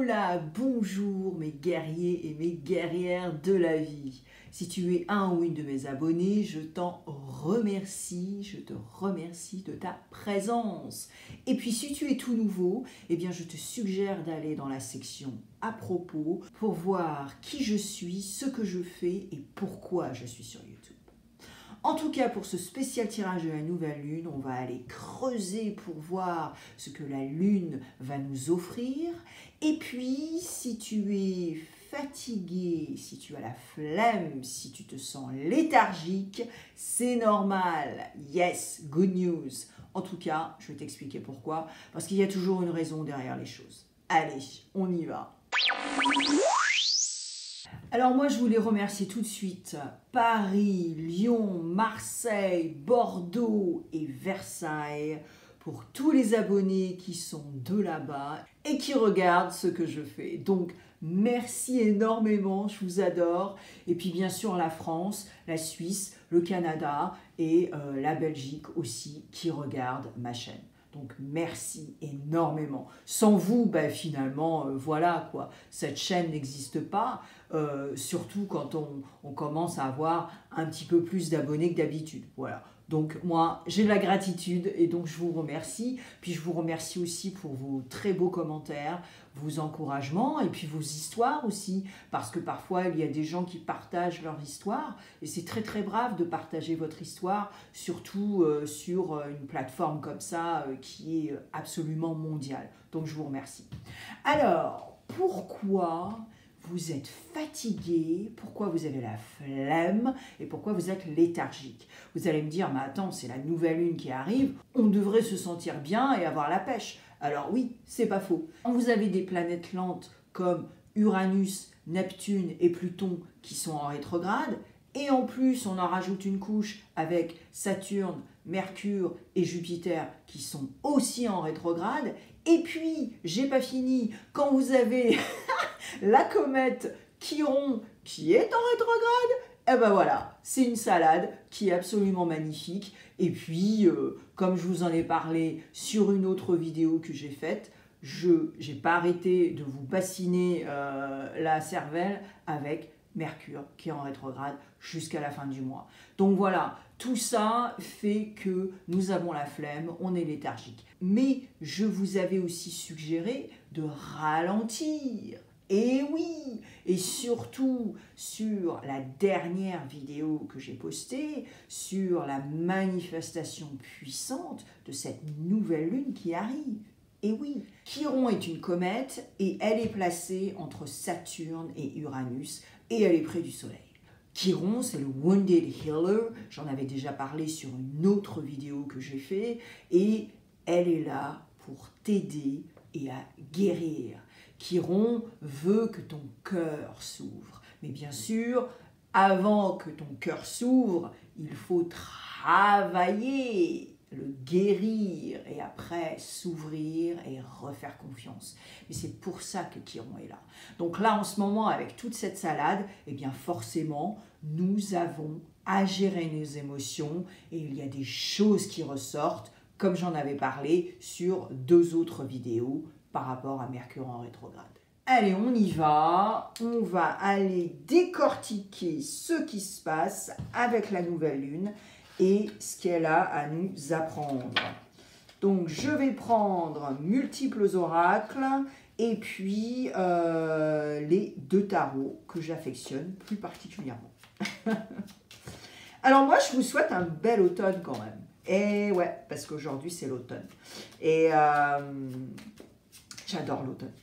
Hola, bonjour mes guerriers et mes guerrières de la vie. Si tu es un ou une de mes abonnés, je t'en remercie, je te remercie de ta présence. Et puis si tu es tout nouveau, eh bien je te suggère d'aller dans la section à propos pour voir qui je suis, ce que je fais et pourquoi je suis sur YouTube. En tout cas, pour ce spécial tirage de la nouvelle lune, on va aller creuser pour voir ce que la lune va nous offrir. Et puis, si tu es fatigué, si tu as la flemme, si tu te sens léthargique, c'est normal. Yes, good news. En tout cas, je vais t'expliquer pourquoi. Parce qu'il y a toujours une raison derrière les choses. Allez, on y va. Alors moi, je voulais remercier tout de suite Paris, Lyon, Marseille, Bordeaux et Versailles pour tous les abonnés qui sont de là-bas et qui regardent ce que je fais. Donc, merci énormément, je vous adore. Et puis bien sûr la France, la Suisse, le Canada et la Belgique aussi qui regardent ma chaîne. Donc merci énormément. Sans vous, finalement, voilà quoi, cette chaîne n'existe pas, surtout quand on commence à avoir un petit peu plus d'abonnés que d'habitude. Voilà. Donc moi, j'ai de la gratitude et donc je vous remercie. Puis je vous remercie aussi pour vos très beaux commentaires, vos encouragements et puis vos histoires aussi. Parce que parfois, il y a des gens qui partagent leur histoire et c'est très très brave de partager votre histoire, surtout sur une plateforme comme ça qui est absolument mondiale. Donc je vous remercie. Alors, pourquoi vous êtes fatigué, pourquoi vous avez la flemme et pourquoi vous êtes léthargique? Vous allez me dire, mais attends, c'est la nouvelle lune qui arrive, on devrait se sentir bien et avoir la pêche. Alors oui, c'est pas faux. Quand vous avez des planètes lentes comme Uranus, Neptune et Pluton qui sont en rétrograde, et en plus on en rajoute une couche avec Saturne, Mercure et Jupiter qui sont aussi en rétrograde, et puis, j'ai pas fini, quand vous avez la comète Chiron qui est en rétrograde, et ben voilà, c'est une salade qui est absolument magnifique. Et puis, comme je vous en ai parlé sur une autre vidéo que j'ai faite, je n'ai pas arrêté de vous bassiner la cervelle avec Mercure qui est en rétrograde jusqu'à la fin du mois. Donc voilà, tout ça fait que nous avons la flemme, on est léthargique. Mais je vous avais aussi suggéré de ralentir. Et oui, et surtout sur la dernière vidéo que j'ai postée, sur la manifestation puissante de cette nouvelle lune qui arrive. Et oui, Chiron est une comète et elle est placée entre Saturne et Uranus et elle est près du Soleil. Chiron, c'est le Wounded Healer, j'en avais déjà parlé sur une autre vidéo que j'ai fait, et elle est là pour t'aider et à guérir. Chiron veut que ton cœur s'ouvre. Mais bien sûr, avant que ton cœur s'ouvre, il faut travailler, le guérir et après s'ouvrir et refaire confiance. Et c'est pour ça que Chiron est là. Donc là, en ce moment, avec toute cette salade, eh bien forcément, nous avons à gérer nos émotions et il y a des choses qui ressortent, comme j'en avais parlé sur 2 autres vidéos par rapport à Mercure en rétrograde. Allez, on y va. On va aller décortiquer ce qui se passe avec la nouvelle lune et ce qu'elle a à nous apprendre. Donc, je vais prendre multiples oracles et puis les 2 tarots que j'affectionne plus particulièrement. Alors moi, je vous souhaite un bel automne quand même. Et ouais, parce qu'aujourd'hui, c'est l'automne. Et j'adore l'automne.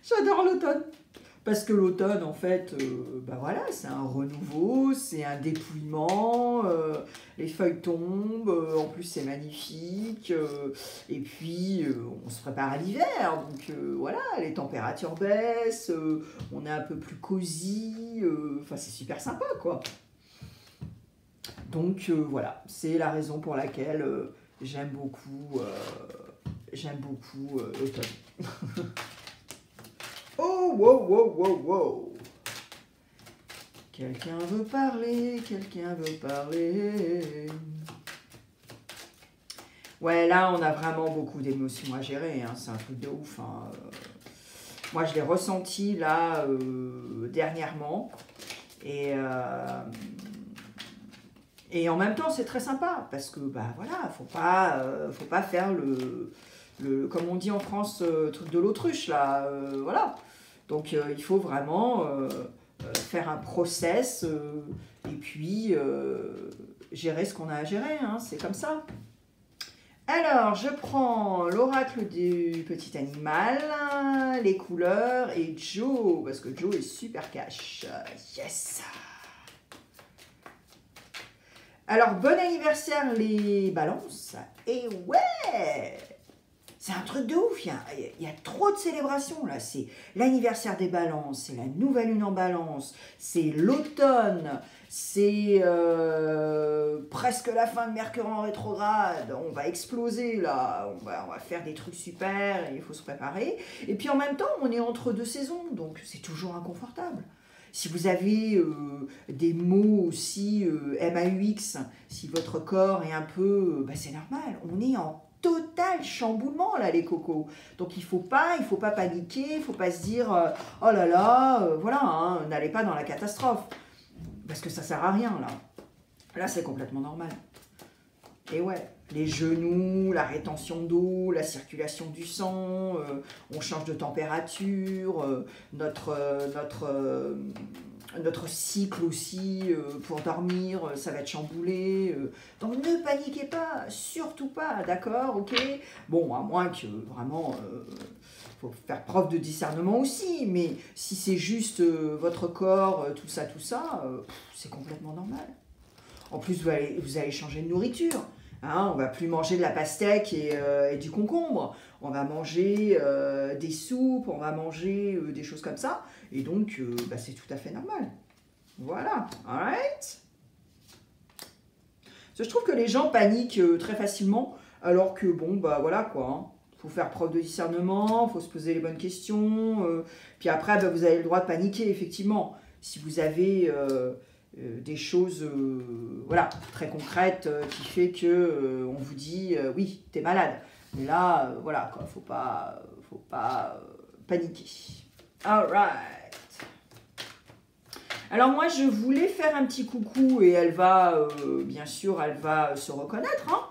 J'adore l'automne. Parce que l'automne, en fait, voilà, c'est un renouveau, c'est un dépouillement, les feuilles tombent, en plus c'est magnifique, et puis on se prépare à l'hiver, donc voilà, les températures baissent, on est un peu plus cosy, enfin c'est super sympa quoi. Donc voilà, c'est la raison pour laquelle j'aime beaucoup l'automne. Oh, wow, wow, wow, wow. Quelqu'un veut parler, quelqu'un veut parler. Ouais, là, on a vraiment beaucoup d'émotions à gérer, hein. C'est un truc de ouf, hein. Moi, je l'ai ressenti, là, dernièrement. Et en même temps, c'est très sympa, parce que, bah voilà, faut pas faire comme on dit en France, truc de l'autruche, là, voilà. Donc, il faut vraiment faire un process, et puis gérer ce qu'on a à gérer, hein, c'est comme ça. Alors, je prends l'oracle du petit animal, les couleurs, et Joe, parce que Joe est super cash. Yes! Alors, bon anniversaire les balances. Et ouais, c'est un truc de ouf, il y a trop de célébrations là. C'est l'anniversaire des balances, c'est la nouvelle lune en balance, c'est l'automne, c'est presque la fin de Mercure en rétrograde. On va exploser là, on va faire des trucs super, il faut se préparer. Et puis en même temps, on est entre deux saisons, donc c'est toujours inconfortable. Si vous avez des maux aussi MAUX, si votre corps est un peu... bah c'est normal, on est en total chamboulement là les cocos. Donc il faut pas paniquer, il faut pas se dire oh là là, voilà, hein, n'allez pas dans la catastrophe. Parce que ça sert à rien là. Là c'est complètement normal. Et ouais, les genoux, la rétention d'eau, la circulation du sang, on change de température, notre cycle aussi pour dormir, ça va être chamboulé. Donc ne paniquez pas, surtout pas, d'accord, ok? Bon, à moins que vraiment, faut faire preuve de discernement aussi, mais si c'est juste votre corps, tout ça, c'est complètement normal. En plus, vous allez changer de nourriture. Hein, on va plus manger de la pastèque et du concombre. On va manger des soupes, on va manger des choses comme ça. Et donc, bah, c'est tout à fait normal. Voilà, alright. Je trouve que les gens paniquent très facilement, alors que bon, bah voilà quoi. Hein. Faut faire preuve de discernement, faut se poser les bonnes questions. Puis après, bah, vous avez le droit de paniquer, effectivement. Si vous avez des choses voilà, très concrètes qui fait que on vous dit oui, t'es malade. Mais là, voilà, quoi, faut pas paniquer. Alright. Alors moi, je voulais faire un petit coucou et elle va, bien sûr, elle va se reconnaître. Hein.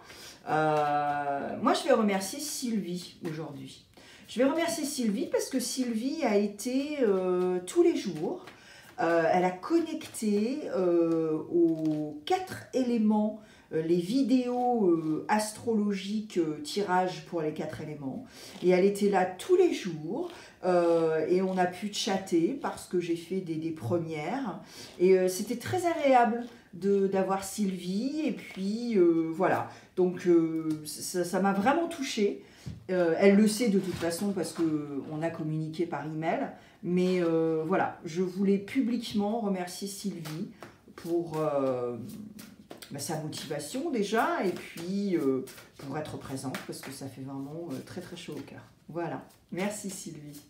Moi, je vais remercier Sylvie aujourd'hui. Je vais remercier Sylvie parce que Sylvie a été tous les jours, elle a connecté aux 4 éléments, les vidéos astrologiques, tirage pour les 4 éléments. Et elle était là tous les jours. Et on a pu chatter parce que j'ai fait des premières. Et c'était très agréable d'avoir Sylvie. Et puis voilà. Donc ça m'a vraiment touchée. Elle le sait de toute façon parce qu'on a communiqué par email. Mais voilà, je voulais publiquement remercier Sylvie pour sa motivation déjà. Et puis pour être présente parce que ça fait vraiment très très chaud au cœur. Voilà, merci Sylvie.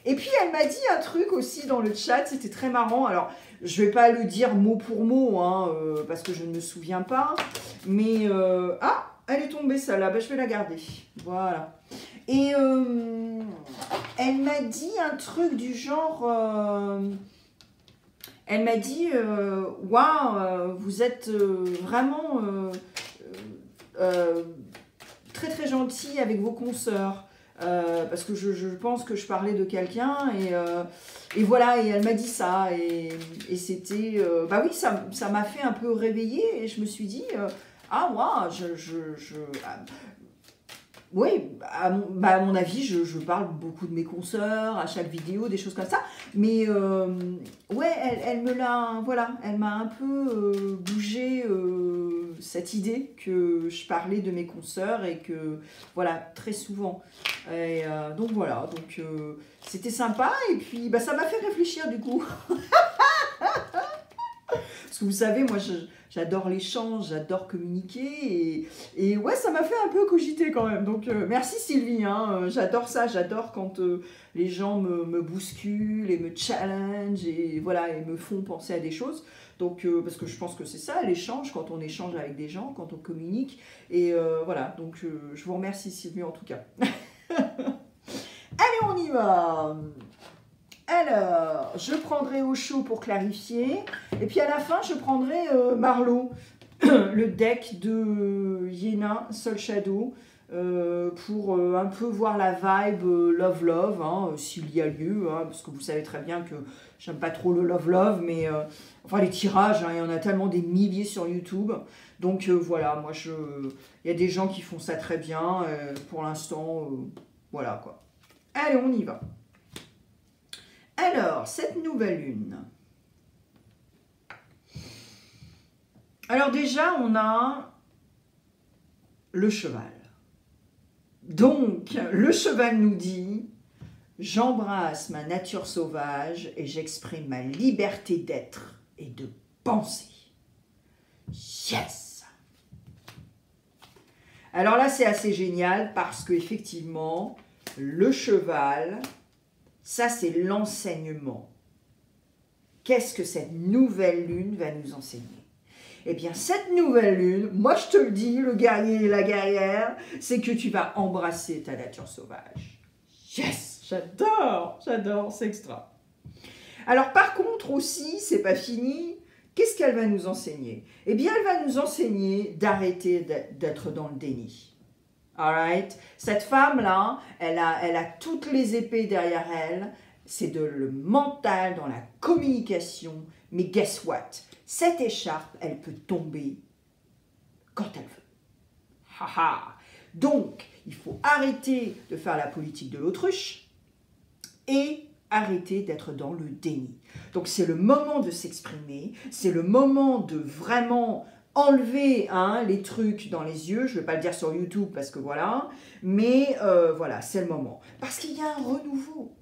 Et puis elle m'a dit un truc aussi dans le chat, c'était très marrant. Alors je ne vais pas le dire mot pour mot hein, parce que je ne me souviens pas. Mais ah, elle est tombée celle-là, ben, je vais la garder. Voilà. Et elle m'a dit un truc du genre... elle m'a dit waouh, vous êtes vraiment très très gentil avec vos consoeurs. Parce que je pense que je parlais de quelqu'un et voilà, et elle m'a dit ça et c'était bah oui, ça m'a fait un peu réveiller et je me suis dit ah waouh, oui, à mon avis, je parle beaucoup de mes consoeurs à chaque vidéo, des choses comme ça. Mais ouais, elle me l'a, voilà, elle m'a un peu bougé cette idée que je parlais de mes consoeurs et que, voilà, très souvent. Et donc voilà, donc c'était sympa et puis bah, ça m'a fait réfléchir du coup. Parce que vous savez, moi, j'adore l'échange, j'adore communiquer. Et ouais, ça m'a fait un peu cogiter quand même. Donc, merci Sylvie. Hein, j'adore ça. J'adore quand les gens me bousculent et me challenge et voilà, et me font penser à des choses. Donc, parce que je pense que c'est ça, l'échange, quand on échange avec des gens, quand on communique. Et voilà, donc je vous remercie Sylvie en tout cas. Allez, on y va. Alors, je prendrai au chaud pour clarifier. Et puis à la fin, je prendrai Marlowe, le deck de Yéna, Soul Shadow, pour un peu voir la vibe love-love, hein, s'il y a lieu, hein, parce que vous savez très bien que j'aime pas trop le love-love, mais enfin les tirages, hein, il y en a tellement des milliers sur YouTube. Donc voilà, moi il y a des gens qui font ça très bien, pour l'instant, voilà quoi. Allez, on y va. Alors, cette nouvelle lune. Alors déjà, on a le cheval. Donc, le cheval nous dit « J'embrasse ma nature sauvage et j'exprime ma liberté d'être et de penser. » Yes! Alors là, c'est assez génial parce qu'effectivement, le cheval, ça c'est l'enseignement. Qu'est-ce que cette nouvelle lune va nous enseigner? Eh bien, cette nouvelle lune, moi je te le dis, le guerrier et la guerrière, c'est que tu vas embrasser ta nature sauvage. Yes! J'adore, c'est extra. Alors par contre aussi, c'est pas fini, qu'est-ce qu'elle va nous enseigner? Eh bien, elle va nous enseigner d'arrêter d'être dans le déni. Alright? Cette femme-là, elle a toutes les épées derrière elle, c'est de le mental, dans la communication, mais guess what? Cette écharpe, elle peut tomber quand elle veut. Haha. Donc, il faut arrêter de faire la politique de l'autruche et arrêter d'être dans le déni. Donc, c'est le moment de s'exprimer, c'est le moment de vraiment enlever les trucs dans les yeux. Je ne vais pas le dire sur YouTube parce que voilà, mais voilà, c'est le moment. Parce qu'il y a un renouveau.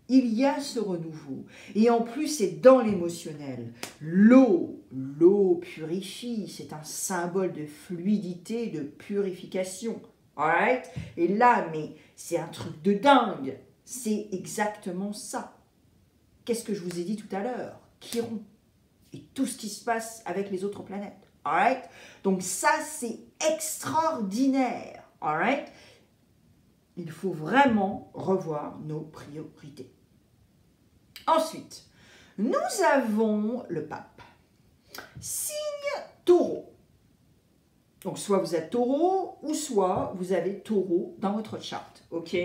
Il y a ce renouveau. Et en plus, c'est dans l'émotionnel. L'eau purifie. C'est un symbole de fluidité, de purification. Alright? Et là, mais c'est un truc de dingue. C'est exactement ça. Qu'est-ce que je vous ai dit tout à l'heure? Chiron. Et tout ce qui se passe avec les autres planètes. Alright? Donc ça, c'est extraordinaire. Alright? Il faut vraiment revoir nos priorités. Ensuite, nous avons le pape. Signe taureau. Donc, soit vous êtes taureau, ou soit vous avez taureau dans votre charte. Ok?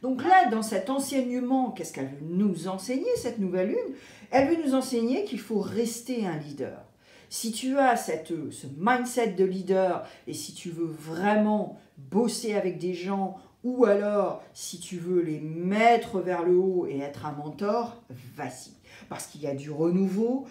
Donc là, dans cet enseignement, qu'est-ce qu'elle veut nous enseigner, cette nouvelle lune? Elle veut nous enseigner qu'il faut rester un leader. Si tu as ce mindset de leader, et si tu veux vraiment bosser avec des gens, ou alors, si tu veux les mettre vers le haut et être un mentor, vas-y. Parce qu'il y a du renouveau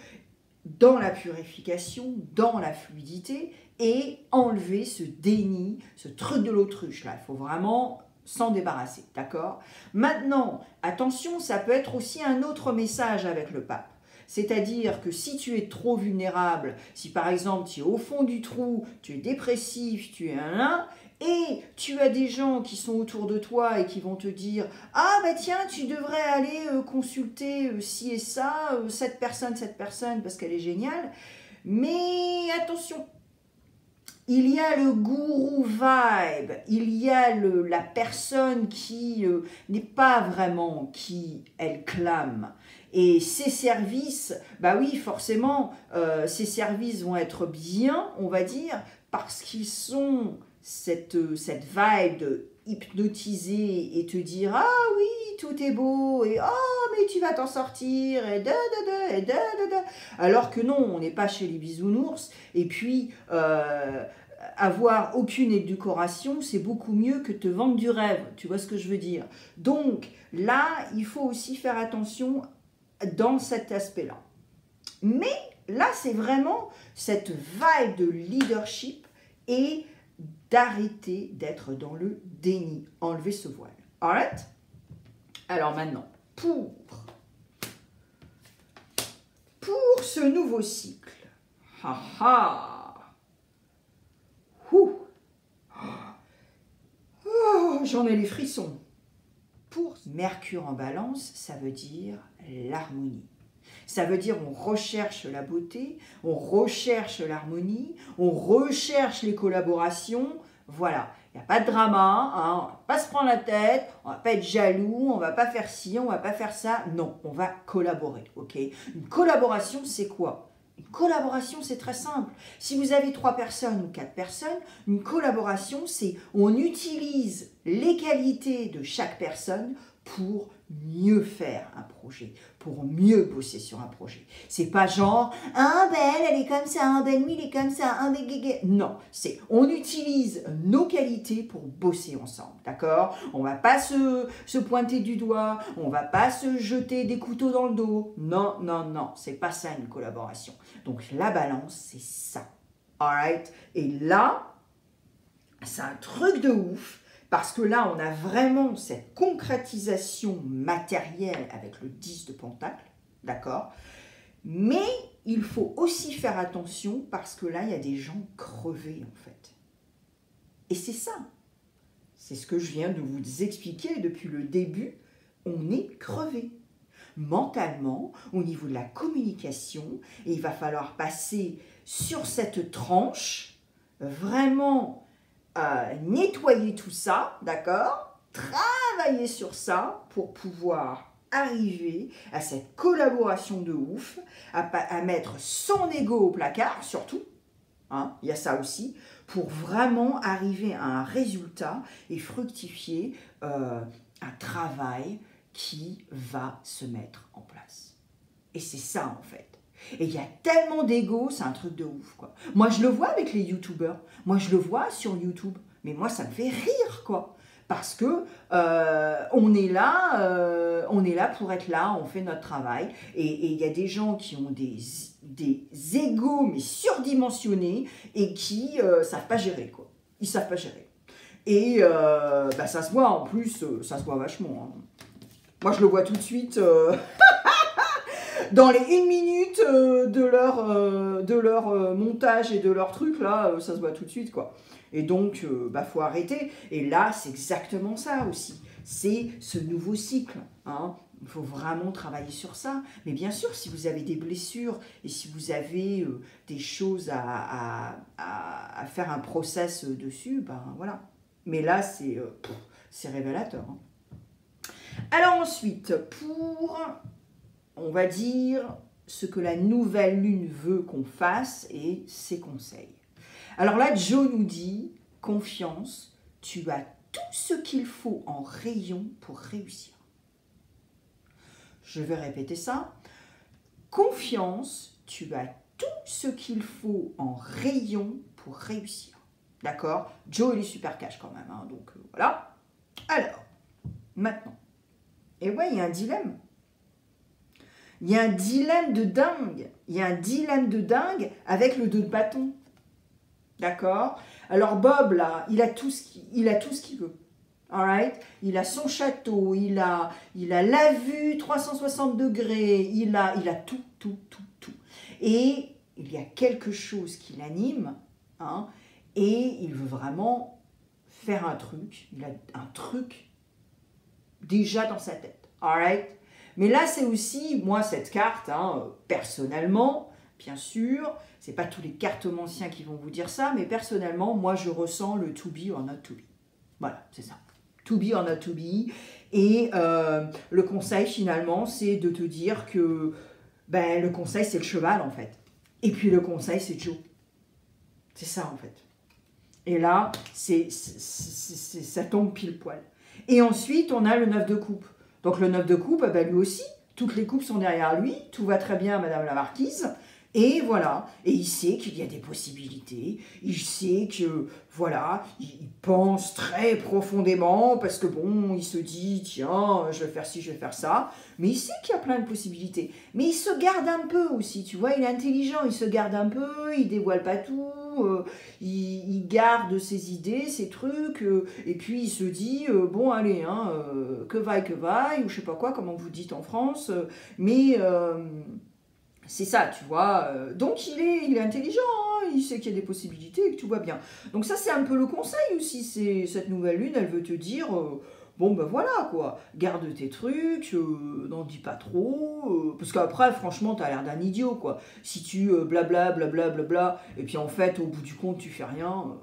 dans la purification, dans la fluidité, et enlever ce déni, ce truc de l'autruche là. Il faut vraiment s'en débarrasser, d'accord? Maintenant, attention, ça peut être aussi un autre message avec le pape. C'est-à-dire que si tu es trop vulnérable, si par exemple tu es au fond du trou, tu es dépressif, tu es un et tu as des gens qui sont autour de toi et qui vont te dire « Ah bah tiens, tu devrais aller consulter ci et ça, cette personne, parce qu'elle est géniale. » Mais attention, il y a le gourou vibe, il y a la personne qui n'est pas vraiment qui elle clame. Et ces services, bah oui, forcément, ces services vont être bien, on va dire, parce qu'ils sont cette vibe de hypnotiser et te dire « Ah oui, tout est beau, et oh, mais tu vas t'en sortir, et alors que non, on n'est pas chez les bisounours, et puis avoir aucune édulcoration, c'est beaucoup mieux que te vendre du rêve, tu vois ce que je veux dire. Donc là, il faut aussi faire attention dans cet aspect-là. Mais là, c'est vraiment cette vibe de leadership et d'arrêter d'être dans le déni, enlever ce voile. Alright? Alors maintenant, pour ce nouveau cycle, Ha ha. Ouh. Oh, j'en ai les frissons. Pour Mercure en Balance, ça veut dire l'harmonie. Ça veut dire on recherche la beauté, on recherche l'harmonie, on recherche les collaborations. Voilà, il n'y a pas de drama, hein, on ne va pas se prendre la tête, on ne va pas être jaloux, on ne va pas faire ci, on ne va pas faire ça. Non, on va collaborer, ok? Une collaboration, c'est quoi? Une collaboration, c'est très simple. Si vous avez 3 personnes ou 4 personnes, une collaboration, c'est on utilise les qualités de chaque personne pour mieux faire un projet, pour mieux bosser sur un projet. C'est pas genre, un ben elle est comme ça, un ben lui il est comme ça, un ben guégué. Non, c'est on utilise nos qualités pour bosser ensemble, d'accord? On va pas se pointer du doigt, on va pas se jeter des couteaux dans le dos. Non, non, non, c'est pas ça une collaboration. Donc la balance, c'est ça. Alright? Et là, c'est un truc de ouf. Parce que là, on a vraiment cette concrétisation matérielle avec le 10 de Pentacle, d'accord? Mais il faut aussi faire attention parce que là, il y a des gens crevés, en fait. Et c'est ça. C'est ce que je viens de vous expliquer depuis le début. On est crevé. Mentalement, au niveau de la communication, et il va falloir passer sur cette tranche, vraiment nettoyer tout ça, d'accord? Travailler sur ça pour pouvoir arriver à cette collaboration de ouf, à mettre son ego au placard, surtout, hein, il y a ça aussi, pour vraiment arriver à un résultat et fructifier un travail qui va se mettre en place. Et c'est ça en fait. Et il y a tellement d'ego, c'est un truc de ouf, quoi. Moi, je le vois avec les youtubeurs. Moi, je le vois sur YouTube. Mais moi, ça me fait rire, quoi. Parce que on est là pour être là, on fait notre travail. Et il y a des gens qui ont des égos, mais surdimensionnés, et qui savent pas gérer, quoi. Ils savent pas gérer. Et ça se voit, en plus, ça se voit vachement. Hein. Moi, je le vois tout de suite... dans les 1 minute de leur montage et de leur truc, là, ça se voit tout de suite, quoi. Et donc, faut arrêter. Et là, c'est exactement ça aussi. C'est ce nouveau cycle, hein. Il faut vraiment travailler sur ça. Mais bien sûr, si vous avez des blessures et si vous avez des choses à faire un process dessus, ben voilà. Mais là, c'est révélateur. Hein. Alors ensuite, pour... on va dire ce que la nouvelle lune veut qu'on fasse et ses conseils. Alors là, Joe nous dit, confiance, tu as tout ce qu'il faut en rayon pour réussir. Je vais répéter ça. Confiance, tu as tout ce qu'il faut en rayon pour réussir. D'accord? Joe, il est super cash quand même, hein, donc voilà. Alors, maintenant. Et ouais, il y a un dilemme. Il y a un dilemme de dingue. Il y a un dilemme de dingue avec le 2 de bâton. D'accord? Alors Bob, là, il a tout ce qu'il veut. Alright? Il a son château, il a la vue 360 degrés, il a tout. Et il y a quelque chose qui l'anime, hein, et il veut vraiment faire un truc. Il a un truc déjà dans sa tête. Alright? Mais là, c'est aussi, moi, cette carte, hein, personnellement, bien sûr, c'est pas tous les cartomanciens qui vont vous dire ça, mais personnellement, moi, je ressens le to be or not to be. Voilà, c'est ça. To be or not to be. Et le conseil, finalement, c'est de te dire que le conseil, c'est le cheval, en fait. Et puis, le conseil, c'est Joe. C'est ça, en fait. Et là, ça tombe pile poil. Et ensuite, on a le 9 de coupe. Donc le 9 de coupe, lui aussi, toutes les coupes sont derrière lui, tout va très bien, Madame la Marquise, et voilà. Et il sait qu'il y a des possibilités, il sait que, voilà, il pense très profondément, parce que bon, il se dit, tiens, je vais faire ci, je vais faire ça, mais il sait qu'il y a plein de possibilités. Mais il se garde un peu aussi, tu vois, il est intelligent, il se garde un peu, il dévoile pas tout, il garde ses idées, ses trucs, et puis il se dit, bon allez, hein, que vaille, ou je sais pas quoi, comment vous dites en France, mais C'est ça, tu vois. Donc, il est intelligent, hein, il sait qu'il y a des possibilités et que tout va bien. Donc, ça, c'est un peu le conseil aussi. Cette nouvelle lune, elle veut te dire, bon, ben voilà, quoi. Garde tes trucs, n'en dis pas trop. Parce qu'après, franchement, t'as l'air d'un idiot, quoi. Si tu blabla, blabla, blabla, et puis en fait, au bout du compte, tu fais rien,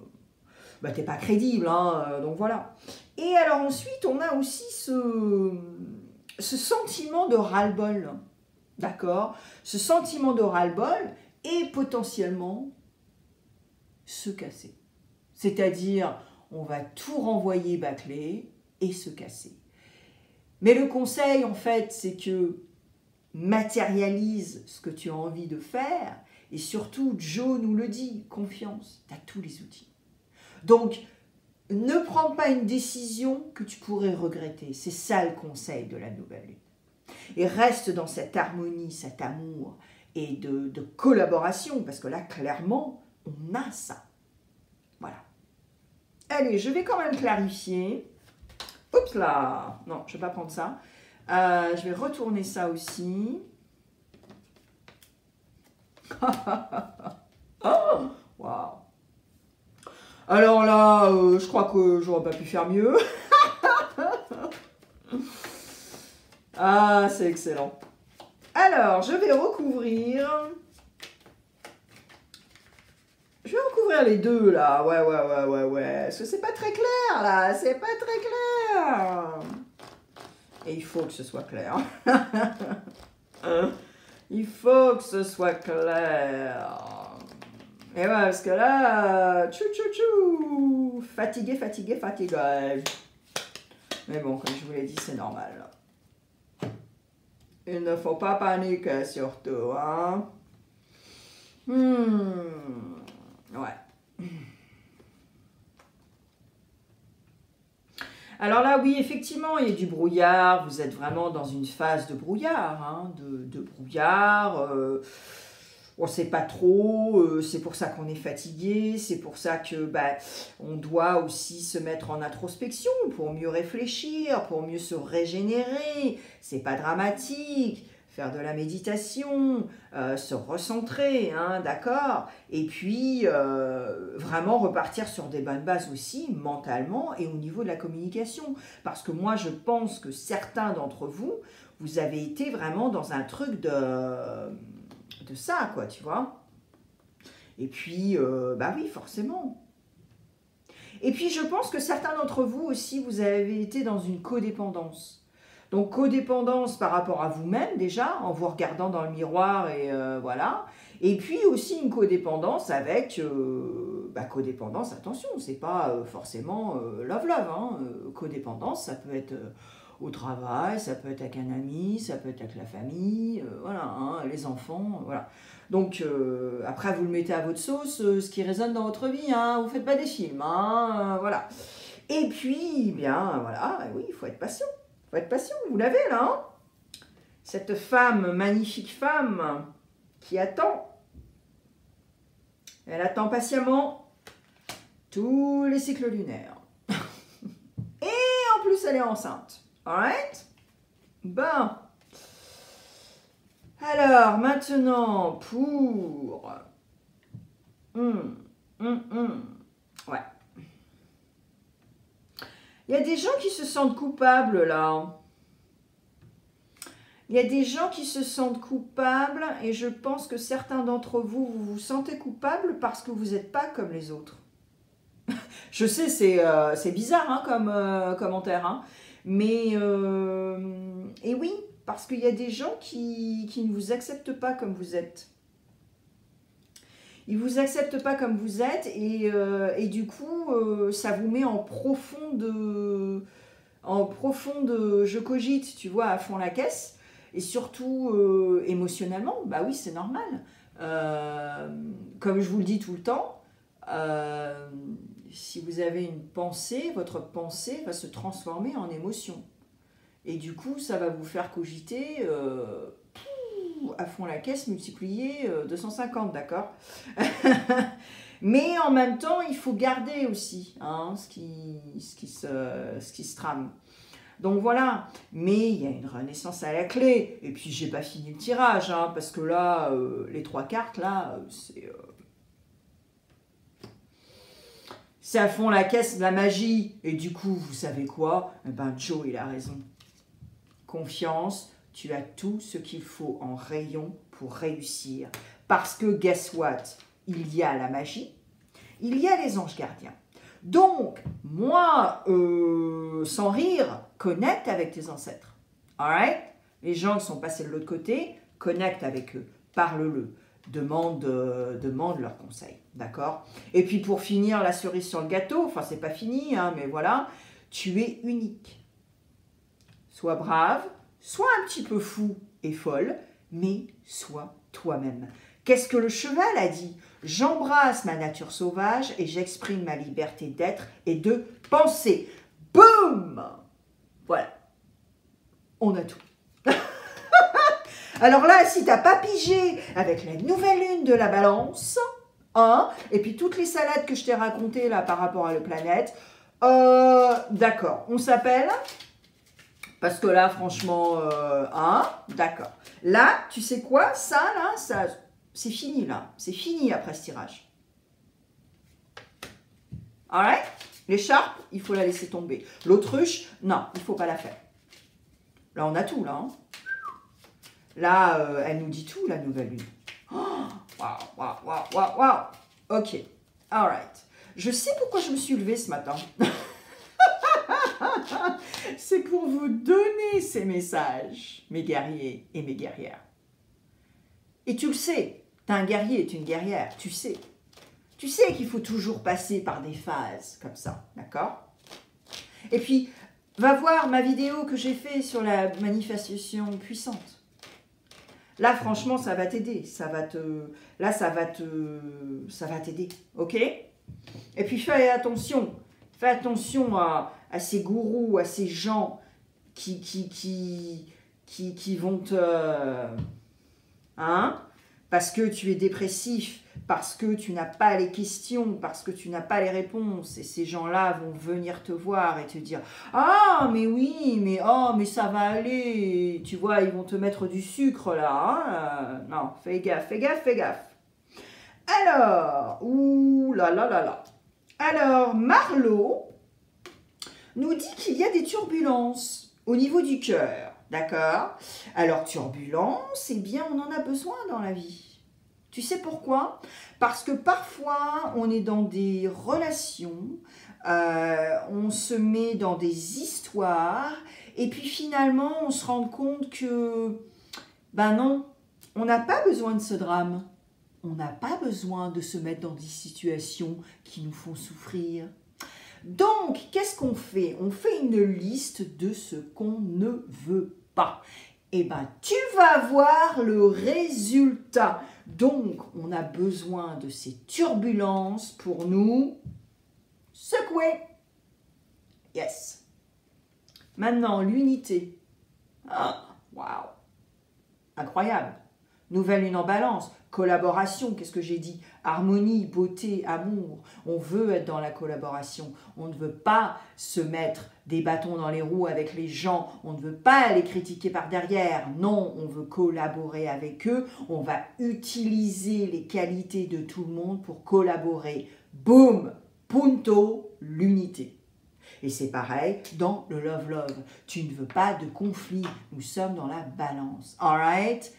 bah, t'es pas crédible, hein. Donc, voilà. Et alors, ensuite, on a aussi ce sentiment de ras-le-bol. D'accord? Ce sentiment de ras-le-bol et potentiellement se casser. C'est-à-dire, on va tout renvoyer bâclé et se casser. Mais le conseil, en fait, c'est que matérialise ce que tu as envie de faire et surtout, Joe nous le dit, confiance, tu as tous les outils. Donc, ne prends pas une décision que tu pourrais regretter. C'est ça le conseil de la nouvelle lune. Et reste dans cette harmonie, cet amour et de collaboration, parce que là, clairement, on a ça. Voilà. Allez, je vais quand même clarifier. Oups là. Non, je ne vais pas prendre ça. Je vais retourner ça aussi. Oh, waouh. Alors là, je crois que j'aurais pas pu faire mieux. Ah, c'est excellent. Alors, je vais recouvrir. Je vais recouvrir les deux, là. Ouais. Parce que c'est pas très clair, là. C'est pas très clair. Et il faut que ce soit clair. Il faut que ce soit clair. Et ouais, parce que là, tchou. Fatigué. Mais bon, comme je vous l'ai dit, c'est normal. Il ne faut pas paniquer surtout, hein. Ouais. Alors là, oui, effectivement, il y a du brouillard. Vous êtes vraiment dans une phase de brouillard, hein, de brouillard. On ne sait pas trop, c'est pour ça qu'on est fatigué, c'est pour ça que on doit aussi se mettre en introspection pour mieux réfléchir, pour mieux se régénérer. C'est pas dramatique, faire de la méditation, se recentrer, hein, d'accord? Et puis vraiment repartir sur des bonnes bases aussi, mentalement et au niveau de la communication. Parce que moi, je pense que certains d'entre vous, vous avez été vraiment dans un truc de ça, quoi, tu vois. Et puis, oui, forcément. Et puis, je pense que certains d'entre vous aussi, vous avez été dans une codépendance. Donc, codépendance par rapport à vous-même, déjà, en vous regardant dans le miroir, et voilà. Et puis aussi une codépendance avec... codépendance, attention, c'est pas forcément love-love, hein. Codépendance, ça peut être... au travail, ça peut être avec un ami, ça peut être avec la famille, voilà, hein, les enfants, voilà. Donc, après, vous le mettez à votre sauce, ce qui résonne dans votre vie, hein, vous ne faites pas des films, hein, voilà. Et puis, bien, voilà, oui, il faut être patient. Il faut être patient, vous l'avez là, hein. Cette femme, magnifique femme, qui attend. Elle attend patiemment tous les cycles lunaires. Et en plus, elle est enceinte. Alright? Bon. Alors, maintenant, pour... Ouais. Il y a des gens qui se sentent coupables, là. Il y a des gens qui se sentent coupables et je pense que certains d'entre vous, vous vous sentez coupables parce que vous n'êtes pas comme les autres. Je sais, c'est bizarre hein, comme commentaire, hein. Mais, et oui, parce qu'il y a des gens qui ne vous acceptent pas comme vous êtes. Ils ne vous acceptent pas comme vous êtes et du coup, ça vous met en profonde je cogite, tu vois, à fond la caisse. Et surtout, émotionnellement, bah oui, c'est normal. Comme je vous le dis tout le temps, si vous avez une pensée, votre pensée va se transformer en émotion. Et du coup, ça va vous faire cogiter à fond la caisse multiplié 250, d'accord? Mais en même temps, il faut garder aussi hein, ce qui se trame. Donc voilà, mais il y a une renaissance à la clé. Et puis j'ai pas fini le tirage, hein, parce que là, les 3 cartes, là, c'est à fond la caisse de la magie. Et du coup, vous savez quoi? Eh ben, Joe, il a raison. Confiance, tu as tout ce qu'il faut en rayon pour réussir. Parce que, guess what? Il y a la magie, il y a les anges gardiens. Donc, moi, sans rire, connecte avec tes ancêtres. Alright? Les gens qui sont passés de l'autre côté, connecte avec eux, parle-le, demande leurs conseils. D'accord? Et puis pour finir, la cerise sur le gâteau, enfin c'est pas fini, hein, mais voilà, tu es unique. Sois brave, sois un petit peu fou et folle, mais sois toi-même. Qu'est-ce que le cheval a dit? J'embrasse ma nature sauvage et j'exprime ma liberté d'être et de penser. Boum! Voilà. On a tout. Alors là, si tu n'as pas pigé avec la nouvelle lune de la balance, hein, et puis toutes les salades que je t'ai racontées là par rapport à la planète, d'accord, on s'appelle, parce que là, franchement, hein, d'accord. Là, tu sais quoi, ça, là, ça... C'est fini, là. C'est fini après ce tirage. Alright? L'écharpe, il faut la laisser tomber. L'autruche, non, il ne faut pas la faire. Là, on a tout, là. Hein. Là, elle nous dit tout, la nouvelle lune. Waouh, waouh, waouh, waouh, waouh. Ok, alright. Je sais pourquoi je me suis levée ce matin. C'est pour vous donner ces messages, mes guerriers et mes guerrières. Et tu le sais. T'es un guerrier, tu es une guerrière, tu sais. Tu sais qu'il faut toujours passer par des phases comme ça, d'accord? Et puis, va voir ma vidéo que j'ai faite sur la manifestation puissante. Là, franchement, ça va t'aider. Ça va t'aider, ok? Et puis, fais attention. Fais attention à ces gourous, à ces gens qui vont te... Hein? Parce que tu es dépressif, parce que tu n'as pas les questions, parce que tu n'as pas les réponses. Et ces gens-là vont venir te voir et te dire « Ah, mais oui, mais, oh, mais ça va aller. » Tu vois, ils vont te mettre du sucre là. Hein? Non, fais gaffe, fais gaffe, fais gaffe. Alors, ouh là là là là. Alors, Marlo nous dit qu'il y a des turbulences au niveau du cœur. D'accord? Alors, turbulence, eh bien, on en a besoin dans la vie. Tu sais pourquoi? Parce que parfois, on est dans des relations, on se met dans des histoires, et puis finalement, on se rend compte que, ben non, on n'a pas besoin de ce drame. On n'a pas besoin de se mettre dans des situations qui nous font souffrir. Donc, qu'est-ce qu'on fait? On fait une liste de ce qu'on ne veut pas. Eh bien, tu vas voir le résultat. Donc, on a besoin de ces turbulences pour nous secouer. Yes. Maintenant, l'unité. Ah, waouh. Incroyable. Nouvelle lune en balance. Collaboration, qu'est-ce que j'ai dit? Harmonie, beauté, amour. On veut être dans la collaboration. On ne veut pas se mettre des bâtons dans les roues avec les gens. On ne veut pas les critiquer par derrière. Non, on veut collaborer avec eux. On va utiliser les qualités de tout le monde pour collaborer. Boum, punto, l'unité. Et c'est pareil dans le love-love. Tu ne veux pas de conflit. Nous sommes dans la balance. Alright?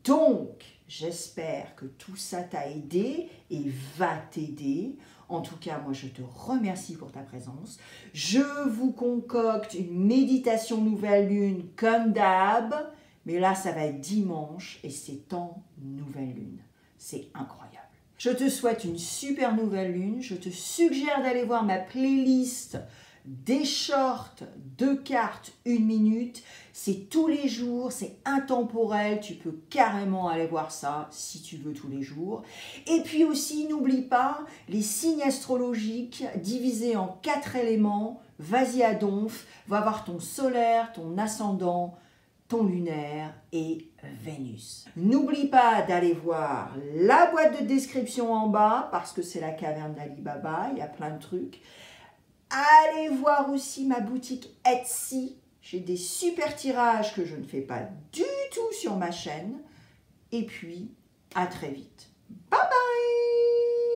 Donc, j'espère que tout ça t'a aidé et va t'aider. En tout cas, moi, je te remercie pour ta présence. Je vous concocte une méditation nouvelle lune comme d'hab. Mais là, ça va être dimanche et c'est en nouvelle lune. C'est incroyable. Je te souhaite une super nouvelle lune. Je te suggère d'aller voir ma playlist des shorts, 2 cartes, 1 minute. C'est tous les jours, c'est intemporel. Tu peux carrément aller voir ça si tu veux tous les jours. Et puis aussi, n'oublie pas les signes astrologiques divisés en 4 éléments. Vas-y à donf, va voir ton solaire, ton ascendant, ton lunaire et Vénus. N'oublie pas d'aller voir la boîte de description en bas parce que c'est la caverne d'Ali Baba, il y a plein de trucs. Allez voir aussi ma boutique Etsy, J'ai des super tirages que je ne fais pas du tout sur ma chaîne. Et puis, à très vite. Bye bye!